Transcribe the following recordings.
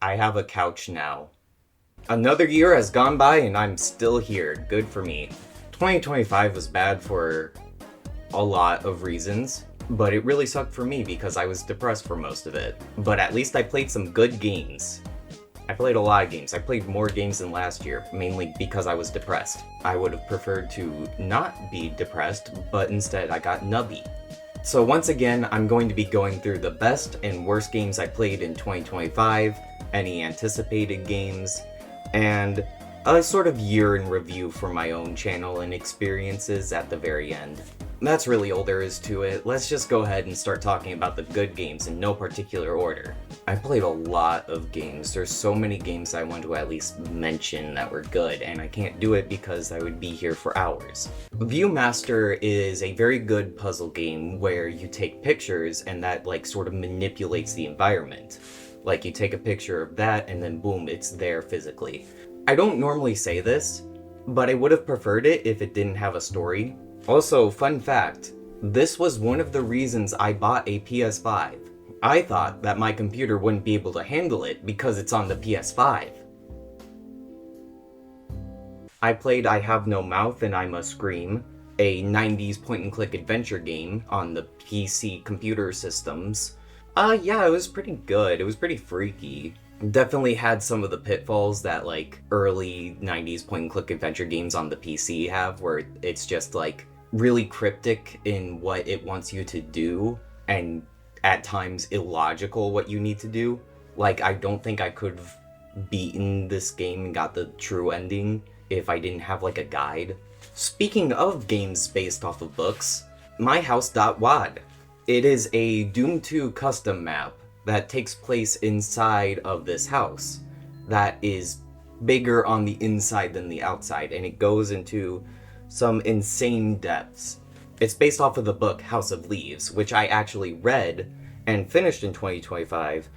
I have a couch now. Another year has gone by and I'm still here. Good for me. 2025 was bad for a lot of reasons, but it really sucked for me because I was depressed for most of it. But at least I played some good games. I played a lot of games. I played more games than last year, mainly because I was depressed. I would have preferred to not be depressed, but instead I got nubby. So once again, I'm going to be going through the best and worst games I played in 2025, any anticipated games, and a sort of year in review for my own channel and experiences at the very end. That's really all there is to it. Let's just go ahead and start talking about the good games in no particular order. I played a lot of games. There's so many games I want to at least mention that were good, and I can't do it because I would be here for hours. Viewmaster is a very good puzzle game where you take pictures and that sort of manipulates the environment. Like you take a picture of that and then boom, it's there physically. I don't normally say this, but I would have preferred it if it didn't have a story. Also, fun fact, this was one of the reasons I bought a PS5. I thought that my computer wouldn't be able to handle it because it's on the PS5. I played I Have No Mouth and I Must Scream, a 90s point-and-click adventure game on the PC computer systems. Yeah, it was pretty good. It was pretty freaky. Definitely had some of the pitfalls that early 90s point-and-click adventure games on the PC have, where it's just really cryptic in what it wants you to do, and at times illogical what you need to do. I don't think I could have beaten this game and got the true ending if I didn't have a guide. Speaking of games based off of books, MyHouse.wad. It is a Doom 2 custom map that takes place inside of this house that is bigger on the inside than the outside, and it goes into some insane depths. It's based off of the book House of Leaves, which I actually read and finished in 2025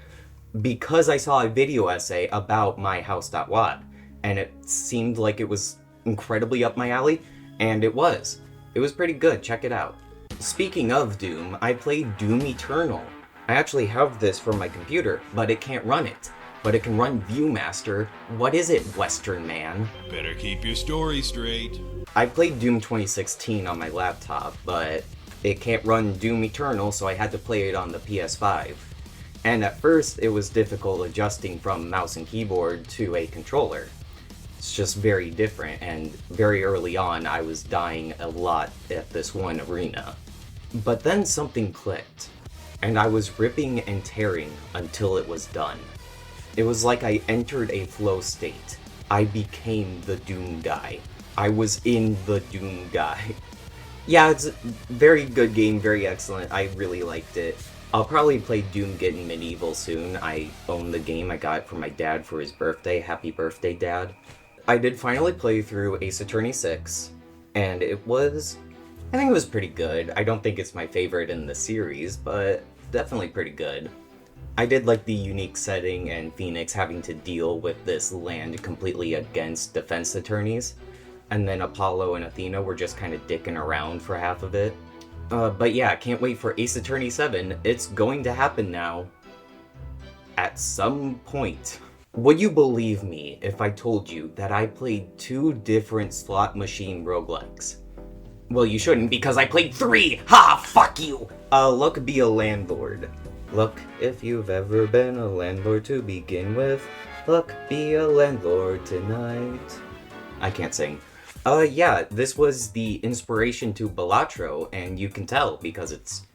because I saw a video essay about MyHouse.wad, and it seemed like it was incredibly up my alley, and it was. It was pretty good, check it out. Speaking of Doom, I played Doom Eternal. I actually have this for my computer, but it can't run it. But it can run Viewmaster. What is it, Western man? Better keep your story straight. I played Doom 2016 on my laptop, but it can't run Doom Eternal, so I had to play it on the PS5. And at first, it was difficult adjusting from mouse and keyboard to a controller. It's just very different, and very early on, I was dying a lot at this one arena. But then something clicked, and I was ripping and tearing until it was done. It was like I entered a flow state. I became the Doom guy. I was in the Doom guy. Yeah, it's a very good game, very excellent. I really liked it. I'll probably play Doom Getting Medieval soon. I own the game. I got it from my dad for his birthday. Happy birthday, Dad. I did finally play through Ace Attorney 6, and I think it was pretty good. I don't think it's my favorite in the series, but definitely pretty good. I did like the unique setting and Phoenix having to deal with this land completely against defense attorneys, and then Apollo and Athena were just kind of dicking around for half of it. But yeah, can't wait for Ace Attorney 7. It's going to happen now. At some point. Would you believe me if I told you that I played 2 different slot machine roguelikes? Well, you shouldn't, because I played 3! Ha! Fuck you! Look, be a landlord. Look, if you've ever been a landlord to begin with. Look, be a landlord tonight. I can't sing. Yeah, this was the inspiration to Balatro, and you can tell because it's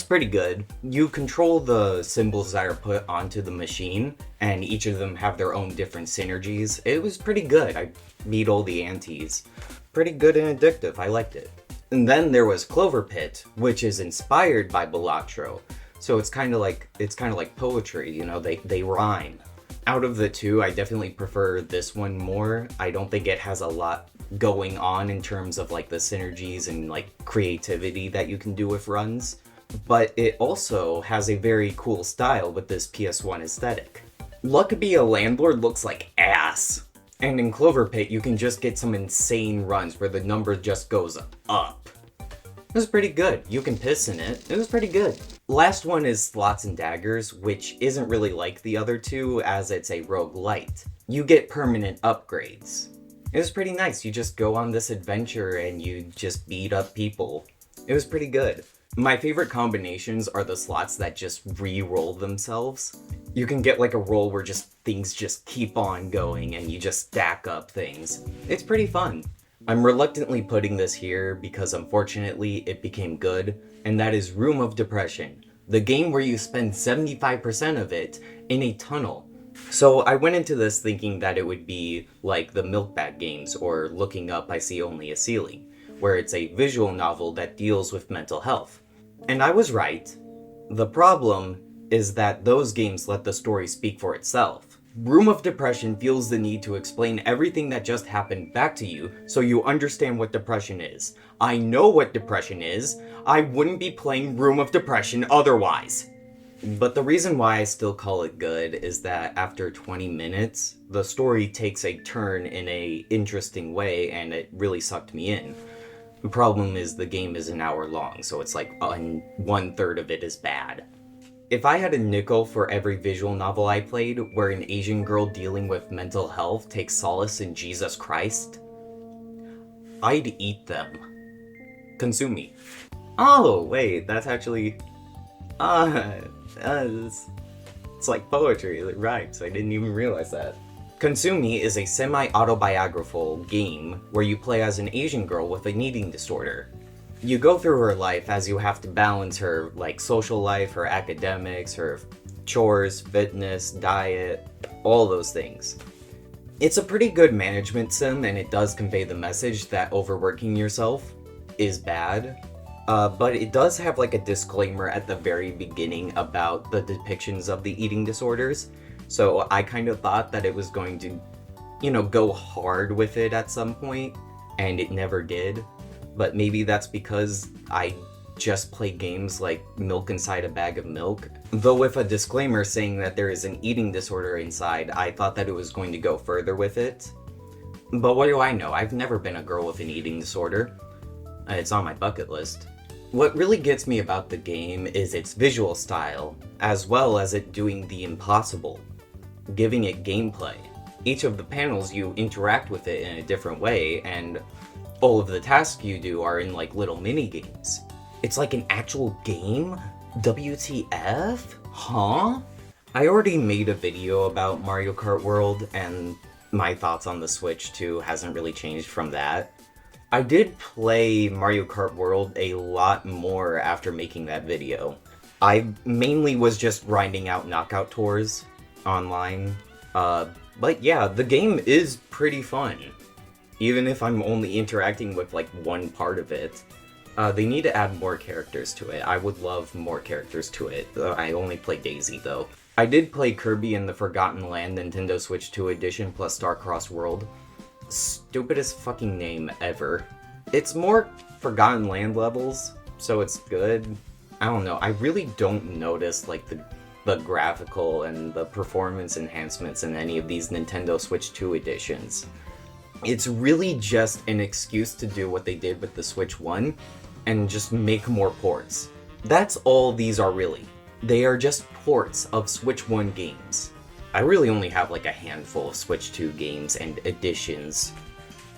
pretty good. You control the symbols that are put onto the machine, and each of them have their own different synergies. It was pretty good. I beat all the antis. Pretty good and addictive. I liked it. And then there was Clover Pit, which is inspired by Balatro. So it's kind of like poetry, you know, they rhyme. Out of the 2, I definitely prefer this one more. I don't think it has a lot going on in terms of the synergies and creativity that you can do with runs. But it also has a very cool style with this PS1 aesthetic. Luck Be a Landlord looks like ass. And in Clover Pit, you can just get some insane runs where the number just goes up. It was pretty good. You can piss in it. It was pretty good. Last one is Slots and Daggers, which isn't really like the other two as it's a roguelite. You get permanent upgrades. It was pretty nice. You just go on this adventure and you just beat up people. It was pretty good. My favorite combinations are the slots that just re-roll themselves. You can get like a roll where just things just keep on going and you just stack up things. It's pretty fun. I'm reluctantly putting this here because unfortunately it became good, and that is Room of Depression, the game where you spend 75% of it in a tunnel. So I went into this thinking that it would be like the Milkbag games or Looking Up I See Only a Ceiling, where it's a visual novel that deals with mental health. And I was right. The problem is that those games let the story speak for itself. Room of Depression feels the need to explain everything that just happened back to you so you understand what depression is. I know what depression is. I wouldn't be playing Room of Depression otherwise. But the reason why I still call it good is that after 20 minutes, the story takes a turn in a interesting way and it really sucked me in. The problem is the game is an hour long, so it's like 1/3 of it is bad. If I had a nickel for every visual novel I played where an Asian girl dealing with mental health takes solace in Jesus Christ, I'd eat them. Consume me. Oh, wait, that's actually... it's like poetry, it rhymes, I didn't even realize that. Consume Me is a semi-autobiographical game where you play as an Asian girl with an eating disorder. You go through her life as you have to balance her like social life, her academics, her chores, fitness, diet, all those things. It's a pretty good management sim and it does convey the message that overworking yourself is bad. But it does have like a disclaimer at the very beginning about the depictions of the eating disorders. So I kind of thought that it was going to, go hard with it at some point, and it never did. But maybe that's because I just play games like Milk Inside a Bag of Milk. Though with a disclaimer saying that there is an eating disorder inside, I thought that it was going to go further with it. But what do I know? I've never been a girl with an eating disorder. It's on my bucket list. What really gets me about the game is its visual style, as well as it doing the impossible, giving it gameplay. Each of the panels you interact with it in a different way, and all of the tasks you do are in like little mini games. It's like an actual game? WTF? Huh? I already made a video about Mario Kart World, and my thoughts on the Switch too hasn't really changed from that. I did play Mario Kart World a lot more after making that video. I mainly was just grinding out knockout tours online. But yeah, the game is pretty fun. Even if I'm only interacting with like one part of it. They need to add more characters to it. I would love more characters to it. I only play Daisy though. I did play Kirby and the Forgotten Land Nintendo Switch 2 Edition plus Starcross World. Stupidest fucking name ever. It's more Forgotten Land levels, so it's good. I don't know, I really don't notice like the graphical and the performance enhancements in any of these Nintendo Switch 2 editions. It's really just an excuse to do what they did with the Switch 1 and just make more ports. That's all these are really. They are just ports of Switch 1 games. I really only have like a handful of Switch 2 games and editions.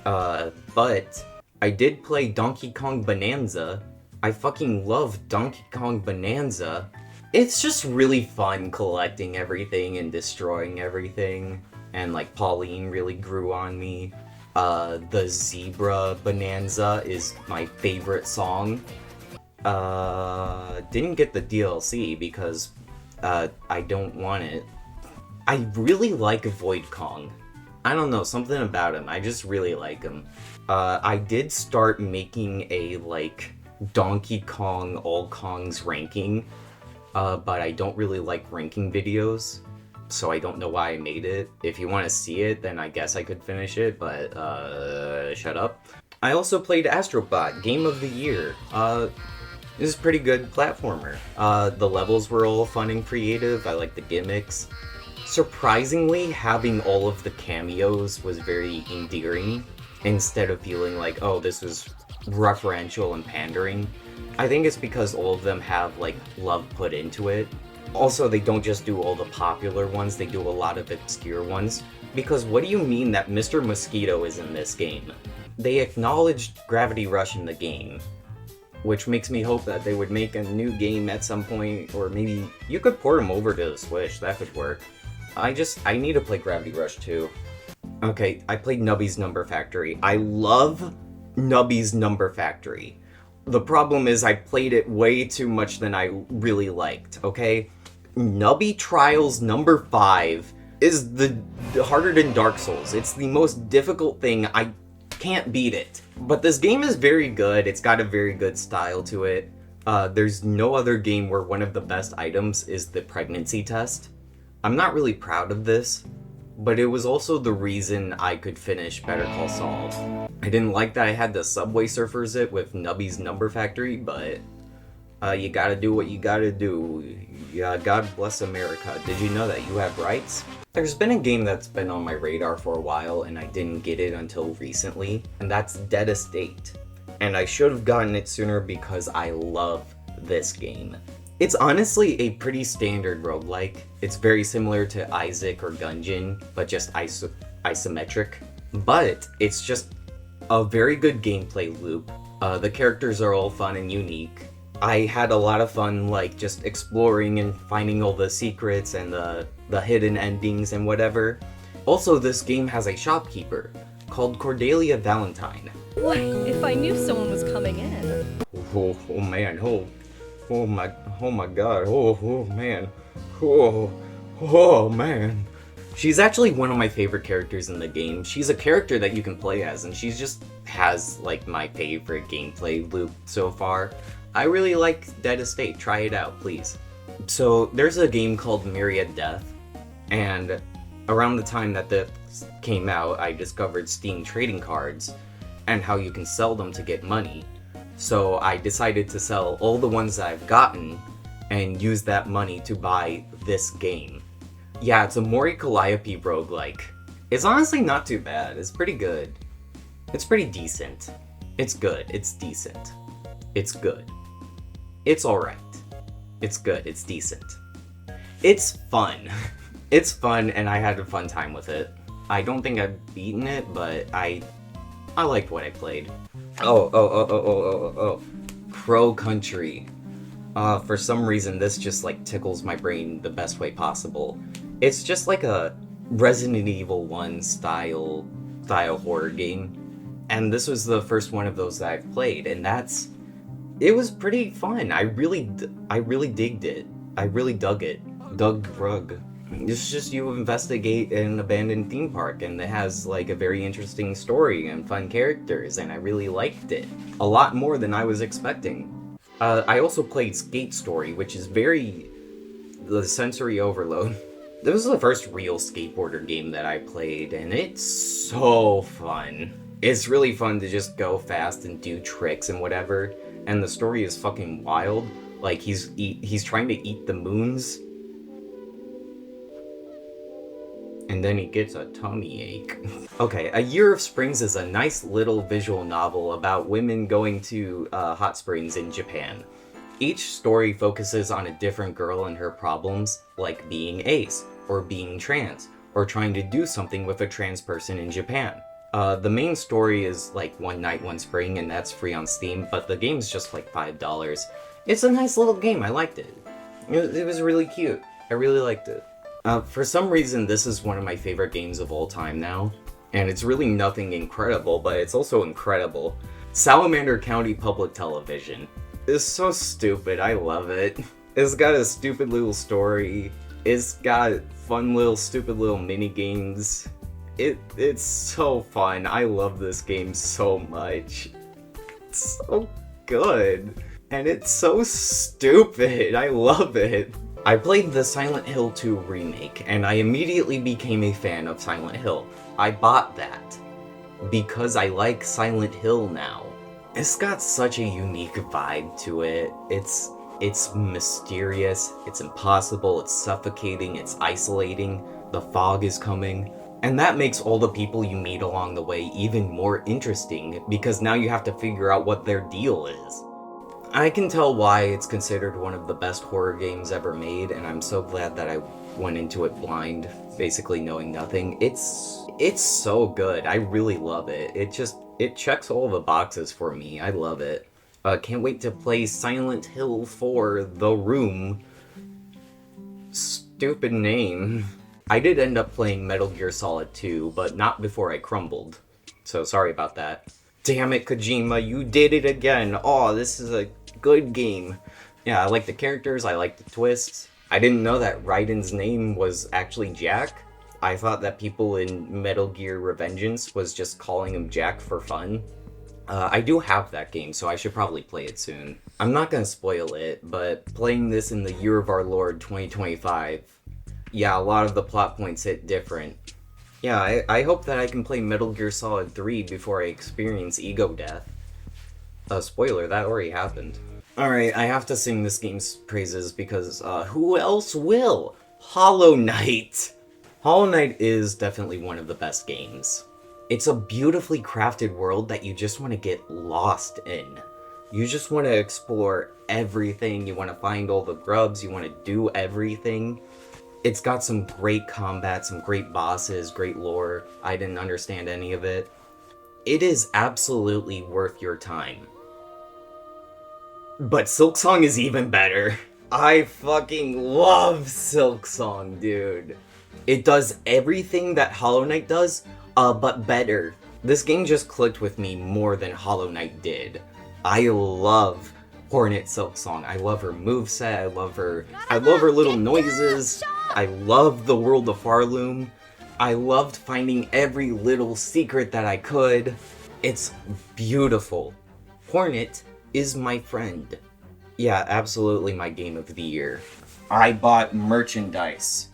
But I did play Donkey Kong Bonanza. I fucking love Donkey Kong Bonanza. It's just really fun collecting everything and destroying everything. And like Pauline really grew on me. The Zebra Bonanza is my favorite song. Didn't get the DLC because I don't want it. I really like Void Kong. I don't know, something about him. I just really like him. I did start making a, like, Donkey Kong All Kongs ranking, but I don't really like ranking videos, so I don't know why I made it. If you want to see it, then I guess I could finish it, but, shut up. I also played Astrobot, Game of the Year. This is a pretty good platformer. The levels were all fun and creative. I like the gimmicks. Surprisingly, having all of the cameos was very endearing, instead of feeling like, oh, this was referential and pandering. I think it's because all of them have, like, love put into it. Also, they don't just do all the popular ones, they do a lot of obscure ones. Because what do you mean that Mr. Mosquito is in this game? They acknowledged Gravity Rush in the game, which makes me hope that they would make a new game at some point, or maybe you could port them over to the Switch, that could work. I need to play Gravity Rush too. Okay, I played Nubby's Number Factory. I love Nubby's Number Factory. The problem is I played it way too much than I really liked, okay? Nubby Trials number 5 is the harder than Dark Souls. It's the most difficult thing. I can't beat it. But this game is very good. It's got a very good style to it. There's no other game where one of the best items is the pregnancy test. I'm not really proud of this, but it was also the reason I could finish Better Call Saul. I didn't like that I had to Subway Surfers it with Nubby's Number Factory, but you gotta do what you gotta do. Yeah, God bless America. Did you know that you have rights? There's been a game that's been on my radar for a while and I didn't get it until recently, and that's Dead Estate. And I should have gotten it sooner because I love this game. It's honestly a pretty standard roguelike. It's very similar to Isaac or Gungeon, but just isometric. But it's just a very good gameplay loop. The characters are all fun and unique. I had a lot of fun, like, just exploring and finding all the secrets and the hidden endings and whatever. Also, this game has a shopkeeper called Cordelia Valentine. Why, if I knew someone was coming in. Oh man, oh my god, oh man, oh man. She's actually one of my favorite characters in the game. She's a character that you can play as, and she just has, like, my favorite gameplay loop so far. I really like Dead Estate. Try it out, please. So, there's a game called Myriad Death, and around the time that this came out, I discovered Steam trading cards and how you can sell them to get money. So I decided to sell all the ones that I've gotten and use that money to buy this game. Yeah, it's a Mori Calliope roguelike. It's honestly not too bad. It's pretty good. It's pretty decent. It's good. It's decent. It's good. It's alright. It's good. It's decent. It's fun. It's fun, and I had a fun time with it. I don't think I've beaten it, but I liked what I played. Oh. Crow Country. For some reason, this just, like, tickles my brain the best way possible. It's just like a Resident Evil 1 style horror game. And this was the first one of those that I've played, and it was pretty fun. I really digged it. I really dug it. Rug. It's just you investigate an abandoned theme park, and it has, like, a very interesting story and fun characters, and I really liked it. A lot more than I was expecting. I also played Skate Story, which is the sensory overload. This was the first real skateboarder game that I played, and it's so fun. It's really fun to just go fast and do tricks and whatever, and the story is fucking wild. Like, he's trying to eat the moons, and then he gets a tummy ache. Okay, A Year of Springs is a nice little visual novel about women going to hot springs in Japan. Each story focuses on a different girl and her problems, like being ace, or being trans, or trying to do something with a trans person in Japan. The main story is like One Night, One Spring, and that's free on Steam, but the game's just like $5. It's a nice little game, I liked it. It was really cute. I really liked it. For some reason, this is one of my favorite games of all time now, and it's really nothing incredible, but it's also incredible. Salamander County Public Television. It's so stupid, I love it. It's got a stupid little story. It's got fun little stupid little mini games. It's so fun. I love this game so much. It's so good. And it's so stupid. I love it. I played the Silent Hill 2 remake, and I immediately became a fan of Silent Hill. I bought that because I like Silent Hill now. It's got such a unique vibe to it. It's mysterious, it's impossible, it's suffocating, it's isolating, the fog is coming. And that makes all the people you meet along the way even more interesting, because now you have to figure out what their deal is. I can tell why it's considered one of the best horror games ever made, and I'm so glad that I went into it blind, basically knowing nothing. It's so good. I really love it. It checks all the boxes for me. I love it. Can't wait to play Silent Hill 4 The Room. Stupid name. I did end up playing Metal Gear Solid 2, but not before I crumbled. So sorry about that. Damn it, Kojima, you did it again. Oh, this is a good game. Yeah, I like the characters, I like the twists. I didn't know that Raiden's name was actually Jack. I thought that people in Metal Gear Revengeance was just calling him Jack for fun. I do have that game, so I should probably play it soon. I'm not gonna spoil it, but playing this in the year of our Lord 2025, yeah, a lot of the plot points hit different. Yeah, I hope that I can play Metal Gear Solid 3 before I experience ego death. Spoiler, that already happened. Alright, I have to sing this game's praises because, who else will? Hollow Knight! Hollow Knight is definitely one of the best games. It's a beautifully crafted world that you just want to get lost in. You just want to explore everything, you want to find all the grubs, you want to do everything. It's got some great combat, some great bosses, great lore. I didn't understand any of it. It is absolutely worth your time. But Silksong is even better. I fucking love Silksong, dude. It does everything that Hollow Knight does, but better. This game just clicked with me more than Hollow Knight did. I love Hornet Silksong. I love her moveset, I love her little noises. I love the world of Farloom. I loved finding every little secret that I could. It's beautiful. Hornet is my friend. Yeah, absolutely my game of the year. I bought merchandise.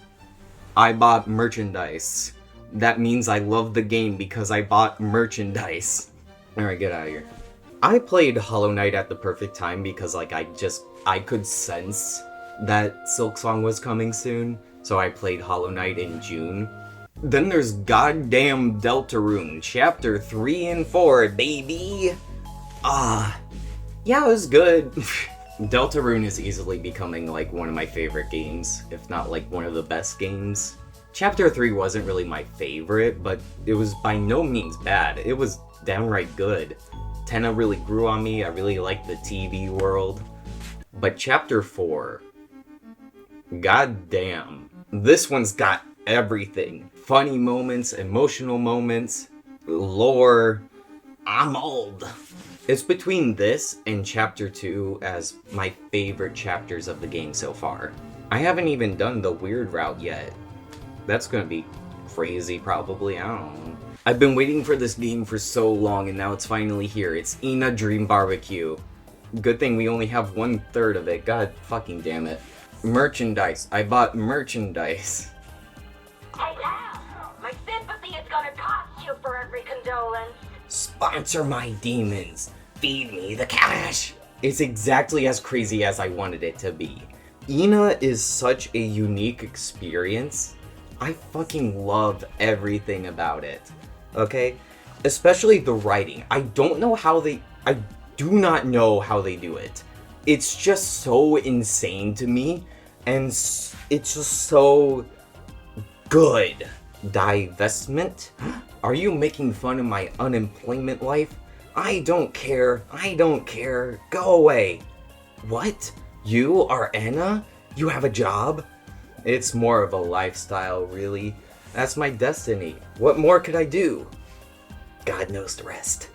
That means I love the game because I bought merchandise. Alright, get out of here. I played Hollow Knight at the perfect time because like I could sense that Silksong was coming soon, so I played Hollow Knight in June. Then there's goddamn Deltarune, Chapter 3 and 4, baby! Yeah, it was good. Deltarune is easily becoming like one of my favorite games, if not like one of the best games. Chapter 3 wasn't really my favorite, but it was by no means bad. It was downright good. Tenna really grew on me, I really liked the TV world. But Chapter 4, goddamn, this one's got everything. Funny moments, emotional moments, lore. I'm old. It's between this and Chapter 2 as my favorite chapters of the game so far. I haven't even done the weird route yet. That's gonna be crazy probably, I don't know. I've been waiting for this game for so long and now it's finally here. It's Ina Dream Barbecue. Good thing we only have 1/3 of it, god fucking damn it. Merchandise. I bought merchandise. Hey Al, my sympathy is gonna cost you for every condolence. Sponsor my demons. Feed me the cash. It's exactly as crazy as I wanted it to be. Ina is such a unique experience. I fucking love everything about it. Okay? Especially the writing. I do not know how they do it. It's just so insane to me, and it's just so good. Divestment? Are you making fun of my unemployment life? I don't care. Go away. What? You are Anna? You have a job? It's more of a lifestyle, really. That's my destiny. What more could I do? God knows the rest.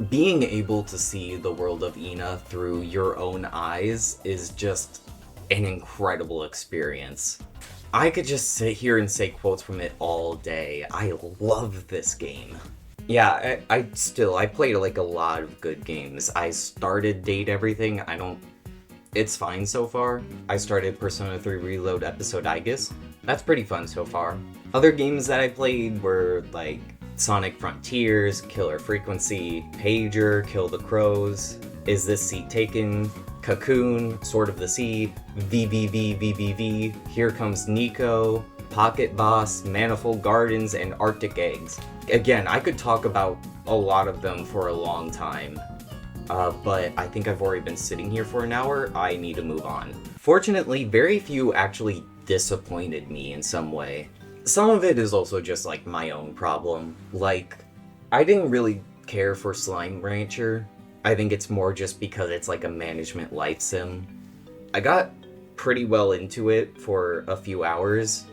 Being able to see the world of Ina through your own eyes is just an incredible experience. I could just sit here and say quotes from it all day. I love this game. Yeah, I played like a lot of good games. I started Date Everything. It's fine so far. I started Persona 3 Reload Episode Aegis. That's pretty fun so far. Other games that I played were like Sonic Frontiers, Killer Frequency, Pager, Kill the Crows, Is This Seat Taken, Cocoon, Sword of the Sea, VVVVVV, Here Comes Nico, Pocket Boss, Manifold Gardens, and Arctic Eggs. Again, I could talk about a lot of them for a long time. but I think I've already been sitting here for an hour. I need to move on. Fortunately, very few actually disappointed me in some way. Some of it is also just like my own problem. Like, I didn't really care for Slime Rancher. I think it's more just because it's like a management life sim. I got pretty well into it for a few hours,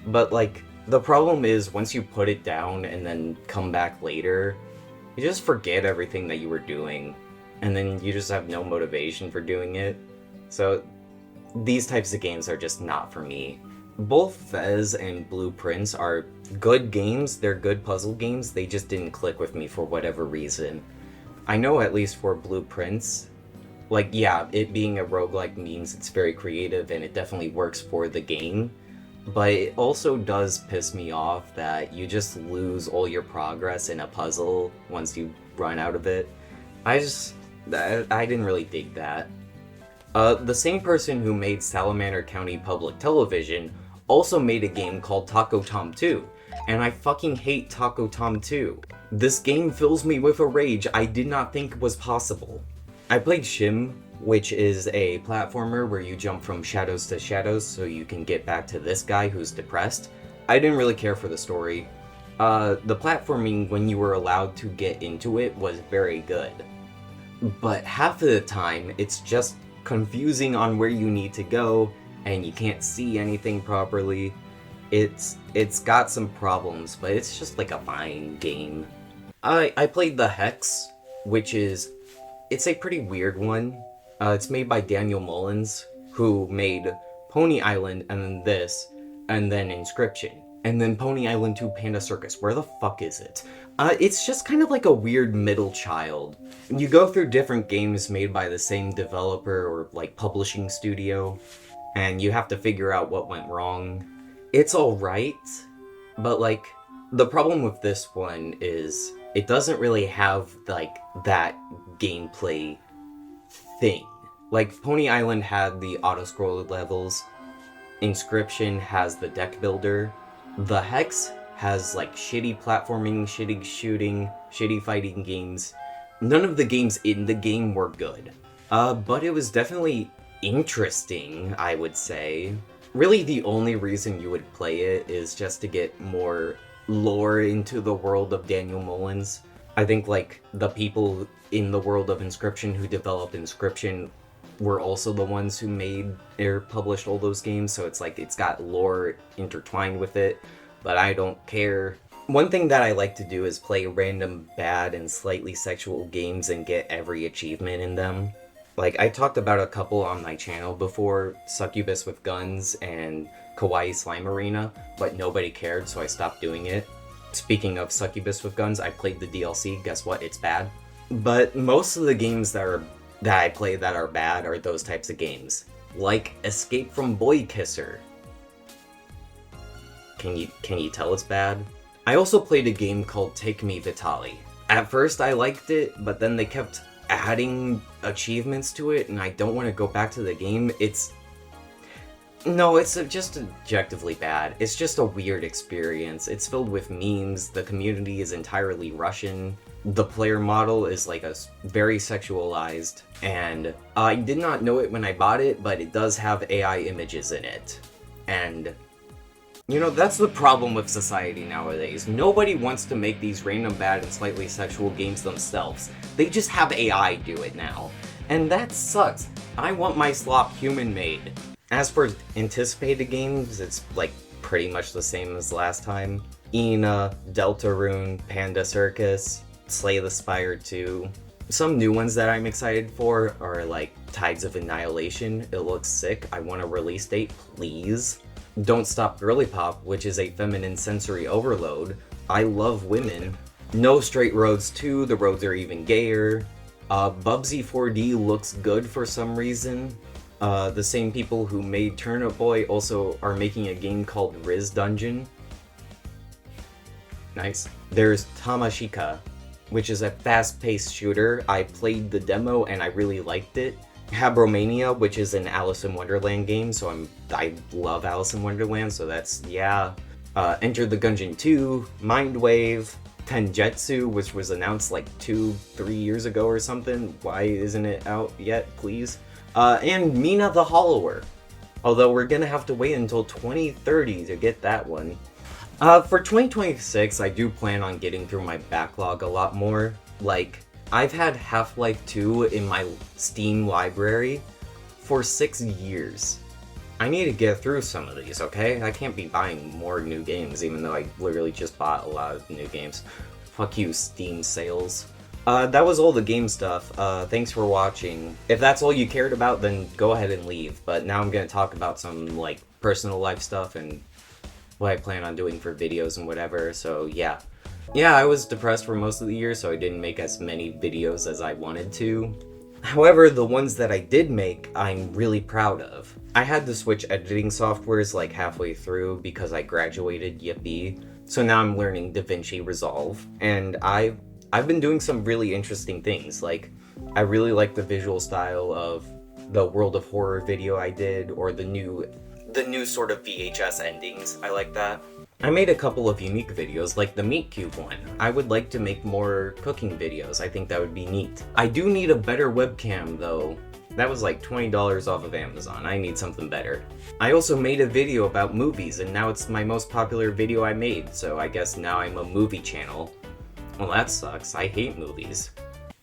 but like, the problem is once you put it down and then come back later, you just forget everything that you were doing, and then you just have no motivation for doing it. So these types of games are just not for me. Both Fez and Blue Prince are good games, they're good puzzle games, they just didn't click with me for whatever reason. I know at least for Blue Prince, like, yeah, it being a roguelike means it's very creative and it definitely works for the game, but it also does piss me off that you just lose all your progress in a puzzle once you run out of it. I didn't really dig that. The same person who made Salamander County Public Television also made a game called Taco Tom 2, and I fucking hate Taco Tom 2. This game fills me with a rage I did not think was possible. I played Shim, which is a platformer where you jump from shadows to shadows so you can get back to this guy who's depressed. I didn't really care for the story. The platforming when you were allowed to get into it was very good. But half of the time, it's just confusing on where you need to go, and you can't see anything properly. It's got some problems, but it's just like a fine game. I played The Hex, which is, it's a pretty weird one. It's made by Daniel Mullins, who made Pony Island, and then this, and then Inscription. And then Pony Island 2 Panda Circus. Where the fuck is it? It's just kind of like a weird middle child. You go through different games made by the same developer or like publishing studio, and you have to figure out what went wrong. It's alright, but like, the problem with this one is it doesn't really have like that gameplay thing. Like, Pony Island had the auto-scrolled levels, Inscription has the deck builder, The Hex has like shitty platforming, shitty shooting, shitty fighting games. None of the games in the game were good. But it was definitely interesting, I would say. Really, the only reason you would play it is just to get more lore into the world of Daniel Mullins. I think, like, the people in the world of Inscription who developed Inscription were also the ones who made or published all those games, so it's like, it's got lore intertwined with it, but I don't care. One thing that I like to do is play random bad and slightly sexual games and get every achievement in them. Like, I talked about a couple on my channel before, Succubus with Guns and Kawaii Slime Arena, but nobody cared, so I stopped doing it. Speaking of Succubus with Guns, I played the DLC, guess what, it's bad. But most of the games that I play that are bad are those types of games. Like Escape from Boy Kisser. Can you tell it's bad? I also played a game called Take Me Vitali. At first I liked it, but then they kept adding achievements to it, and I don't want to go back to the game. It's just objectively bad. It's just a weird experience. It's filled with memes, the community is entirely Russian, the player model is like a very sexualized, and I did not know it when I bought it, but it does have AI images in it. And you know, that's the problem with society nowadays. Nobody wants to make these random bad and slightly sexual games themselves. They just have AI do it now. And that sucks. I want my slop human-made. As for anticipated games, it's like pretty much the same as last time. Ina, Deltarune, Panda Circus, Slay the Spire 2. Some new ones that I'm excited for are like Tides of Annihilation. It looks sick. I want a release date, please. Don't Stop Girly Pop, which is a feminine sensory overload. I love women. No Straight Roads 2, the roads are even gayer. Bubsy 4D looks good for some reason. The same people who made Turnip Boy also are making a game called Riz Dungeon. Nice. There's Tamashika, which is a fast-paced shooter. I played the demo and I really liked it. Habromania, which is an Alice in Wonderland game, so I love Alice in Wonderland, so that's, yeah. Enter the Gungeon 2, Mindwave, Tenjetsu, which was announced like 2-3 years ago or something. Why isn't it out yet, please? And Mina the Hollower. Although we're gonna have to wait until 2030 to get that one. For 2026, I do plan on getting through my backlog a lot more. Like, I've had Half-Life 2 in my Steam library for 6 years. I need to get through some of these, okay? I can't be buying more new games, even though I literally just bought a lot of new games. Fuck you, Steam sales. That was all the game stuff. Thanks for watching. If that's all you cared about, then go ahead and leave. But now I'm gonna talk about some, like, personal life stuff and what I plan on doing for videos and whatever, so yeah. Yeah, I was depressed for most of the year, so I didn't make as many videos as I wanted to. However, the ones that I did make, I'm really proud of. I had to switch editing softwares like halfway through because I graduated, yippee. So now I'm learning DaVinci Resolve, and I've been doing some really interesting things. Like, I really like the visual style of the World of Horror video I did, or the new sort of VHS endings. I like that. I made a couple of unique videos, like the Meat Cube one. I would like to make more cooking videos. I think that would be neat. I do need a better webcam though. That was like $20 off of Amazon. I need something better. I also made a video about movies, and now it's my most popular video I made, so I guess now I'm a movie channel. Well, that sucks. I hate movies.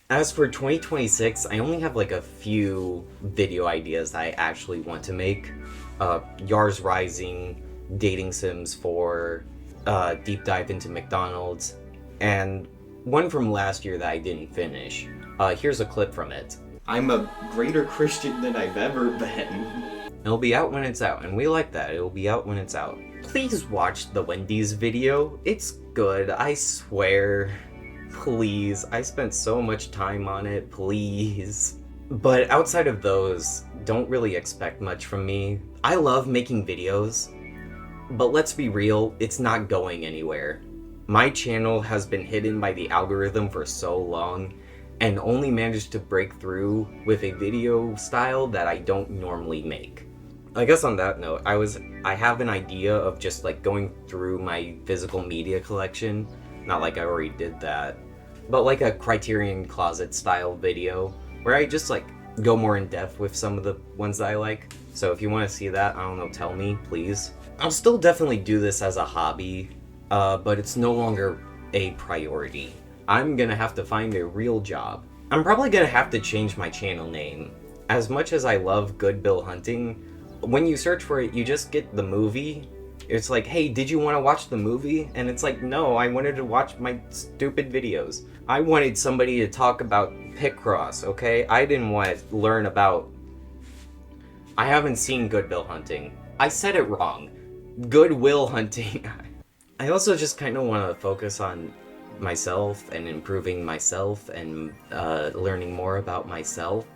As for 2026, I only have like a few video ideas I actually want to make. Yars Rising, Dating Sims 4, Deep Dive into McDonald's, and one from last year that I didn't finish. Here's a clip from it. I'm a greater Christian than I've ever been. It'll be out when it's out, and we like that. It'll be out when it's out. Please watch the Wendy's video. It's good, I swear. Please, I spent so much time on it, please. But outside of those, don't really expect much from me. I love making videos, but let's be real, it's not going anywhere. My channel has been hidden by the algorithm for so long, and only managed to break through with a video style that I don't normally make. I guess on that note, I have an idea of just like going through my physical media collection, not like I already did that, but like a Criterion Closet style video, where I just like go more in depth with some of the ones that I like. So if you want to see that, I don't know, tell me, please. I'll still definitely do this as a hobby, but it's no longer a priority. I'm gonna have to find a real job. I'm probably gonna have to change my channel name. As much as I love Good Bill Hunting, when you search for it, you just get the movie. It's like, hey, did you want to watch the movie? And it's like, no, I wanted to watch my stupid videos. I wanted somebody to talk about Picross, okay? I didn't want to learn about... I haven't seen Good Bill Hunting. I said it wrong. Good Will Hunting. I also just kind of want to focus on myself and improving myself and learning more about myself.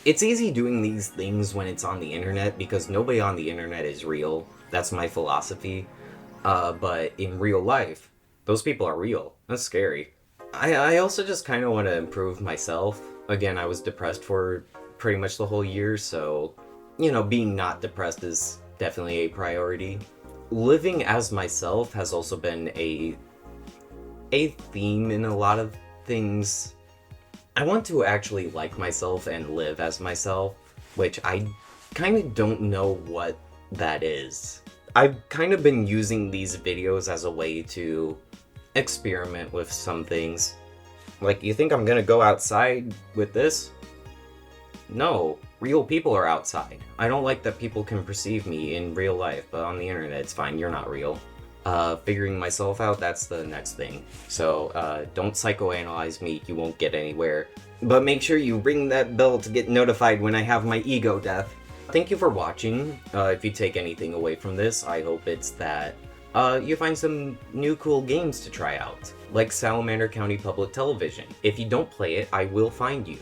It's easy doing these things when it's on the internet because nobody on the internet is real. That's my philosophy. But in real life, those people are real. That's scary. I also just kind of want to improve myself. Again, I was depressed for pretty much the whole year, so, you know, being not depressed is definitely a priority. Living as myself has also been a theme in a lot of things. I want to actually like myself and live as myself, which I kind of don't know what that is. I've kind of been using these videos as a way to experiment with some things. Like, you think I'm gonna go outside with this? No, real people are outside. I don't like that people can perceive me in real life, but on the internet it's fine, you're not real. Figuring myself out, that's the next thing. So, don't psychoanalyze me, you won't get anywhere. But make sure you ring that bell to get notified when I have my ego death. Thank you for watching. If you take anything away from this, I hope it's that you find some new cool games to try out, like Salamander County Public Television. If you don't play it, I will find you.